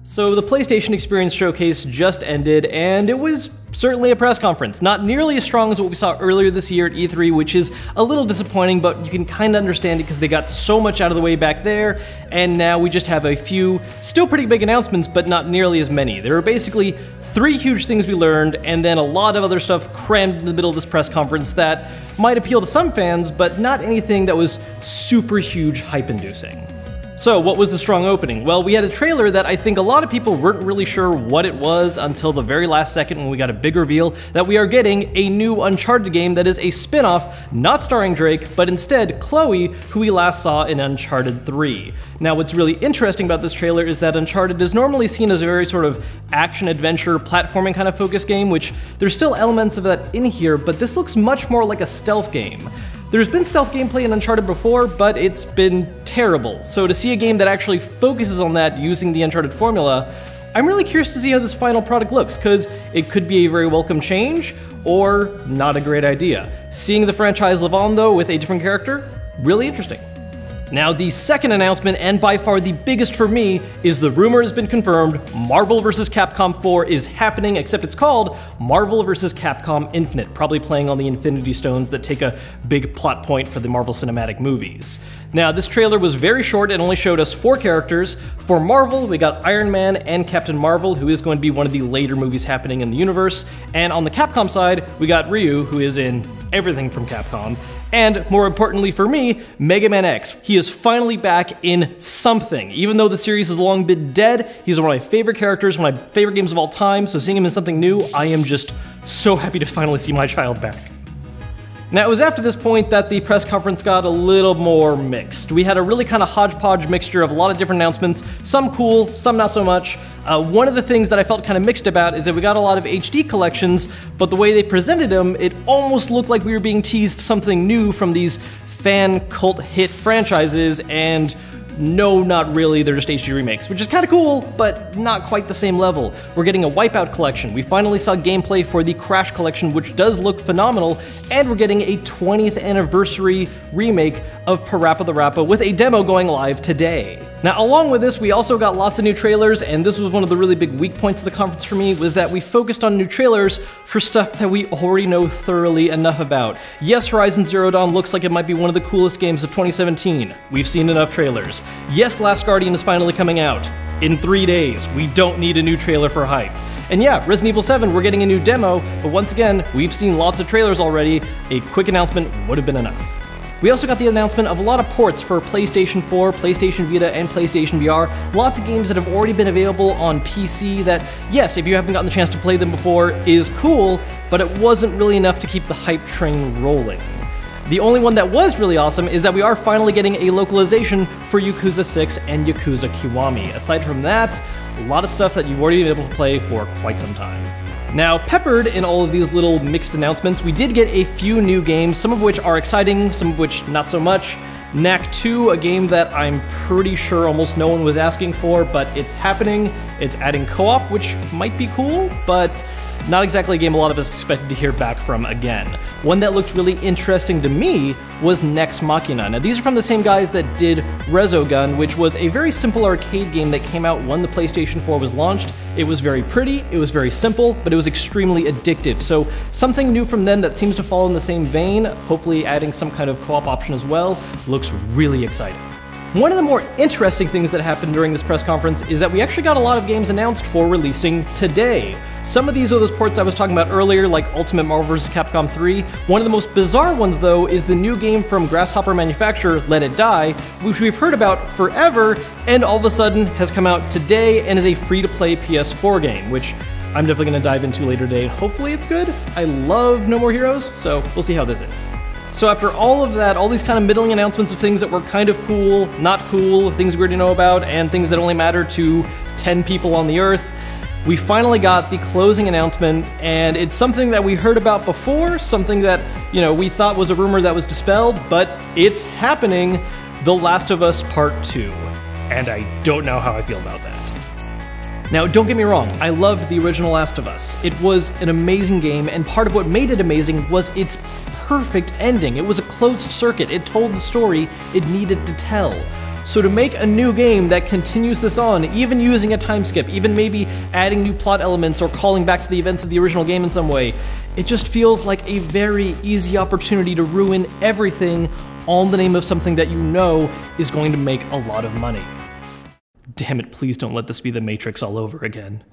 So the PlayStation Experience showcase just ended, and it was certainly a press conference. Not nearly as strong as what we saw earlier this year at E3, which is a little disappointing, but you can kind of understand it because they got so much out of the way back there, and now we just have a few still pretty big announcements, but not nearly as many. There were basically 3 huge things we learned, and then a lot of other stuff crammed in the middle of this press conference that might appeal to some fans, but not anything that was super huge hype-inducing. So what was the strong opening? Well, we had a trailer that I think a lot of people weren't really sure what it was until the very last second when we got a big reveal that we are getting a new Uncharted game that is a spin-off, not starring Drake, but instead Chloe, who we last saw in Uncharted 3. Now, what's really interesting about this trailer is that Uncharted is normally seen as a very sort of action-adventure, platforming kind of focused game, which there's still elements of that in here, but this looks much more like a stealth game. There's been stealth gameplay in Uncharted before, but it's been terrible. So to see a game that actually focuses on that using the Uncharted formula, I'm really curious to see how this final product looks, because it could be a very welcome change, or not a great idea. Seeing the franchise live on, though, with a different character, really interesting. Now, the second announcement, and by far the biggest for me, is the rumor has been confirmed: Marvel vs. Capcom 4 is happening, except it's called Marvel vs. Capcom Infinite, probably playing on the Infinity Stones that take a big plot point for the Marvel Cinematic movies. Now, this trailer was very short and only showed us 4 characters. For Marvel, we got Iron Man and Captain Marvel, who is going to be one of the later movies happening in the universe. And on the Capcom side, we got Ryu, who is in everything from Capcom. And more importantly for me, Mega Man X. He is finally back in something. Even though the series has long been dead, he's one of my favorite characters, one of my favorite games of all time, so seeing him in something new, I am just so happy to finally see my child back. Now, it was after this point that the press conference got a little more mixed. We had a really kind of hodgepodge mixture of a lot of different announcements, some cool, some not so much. One of the things that I felt kind of mixed about is that we got a lot of HD collections, but the way they presented them, it almost looked like we were being teased something new from these fan cult hit franchises, and no, not really, they're just HD remakes, which is kind of cool, but not quite the same level. We're getting a Wipeout collection, we finally saw gameplay for the Crash collection, which does look phenomenal, and we're getting a 20th anniversary remake of Parappa the Rappa with a demo going live today. Now, along with this, we also got lots of new trailers, and this was one of the really big weak points of the conference for me, was that we focused on new trailers for stuff that we already know thoroughly enough about. Yes, Horizon Zero Dawn looks like it might be one of the coolest games of 2017. We've seen enough trailers. Yes, Last Guardian is finally coming out. In 3 days. We don't need a new trailer for hype. And yeah, Resident Evil 7, we're getting a new demo, but once again, we've seen lots of trailers already. A quick announcement would have been enough. We also got the announcement of a lot of ports for PlayStation 4, PlayStation Vita, and PlayStation VR. Lots of games that have already been available on PC that, yes, if you haven't gotten the chance to play them before, is cool, but it wasn't really enough to keep the hype train rolling. The only one that was really awesome is that we are finally getting a localization for Yakuza 6 and Yakuza Kiwami. Aside from that, a lot of stuff that you've already been able to play for quite some time. Now, peppered in all of these little mixed announcements, we did get a few new games, some of which are exciting, some of which not so much. Knack 2, a game that I'm pretty sure almost no one was asking for, but it's happening. It's adding co-op, which might be cool, but not exactly a game a lot of us expected to hear back from again. One that looked really interesting to me was Nex Machina. Now, these are from the same guys that did Resogun, which was a very simple arcade game that came out when the PlayStation 4 was launched. It was very pretty, it was very simple, but it was extremely addictive. So something new from them that seems to follow in the same vein, hopefully adding some kind of co-op option as well, looks really exciting. One of the more interesting things that happened during this press conference is that we actually got a lot of games announced for releasing today. Some of these are those ports I was talking about earlier, like Ultimate Marvel vs. Capcom 3. One of the most bizarre ones, though, is the new game from Grasshopper manufacturer Let It Die, which we've heard about forever, and all of a sudden has come out today and is a free-to-play PS4 game, which I'm definitely going to dive into later today. Hopefully it's good. I love No More Heroes, so we'll see how this is. So after all of that, all these kind of middling announcements of things that were kind of cool, not cool, things we already know about, and things that only matter to 10 people on the Earth, we finally got the closing announcement, and it's something that we heard about before, something that, we thought was a rumor that was dispelled, but it's happening, The Last of Us Part 2. And I don't know how I feel about that. Now, don't get me wrong, I loved the original Last of Us. It was an amazing game, and part of what made it amazing was its perfect ending. It was a closed circuit. It told the story it needed to tell. So to make a new game that continues this on, even using a time skip, even maybe adding new plot elements or calling back to the events of the original game in some way, it just feels like a very easy opportunity to ruin everything all in the name of something that you know is going to make a lot of money. Damn it, please don't let this be The Matrix all over again.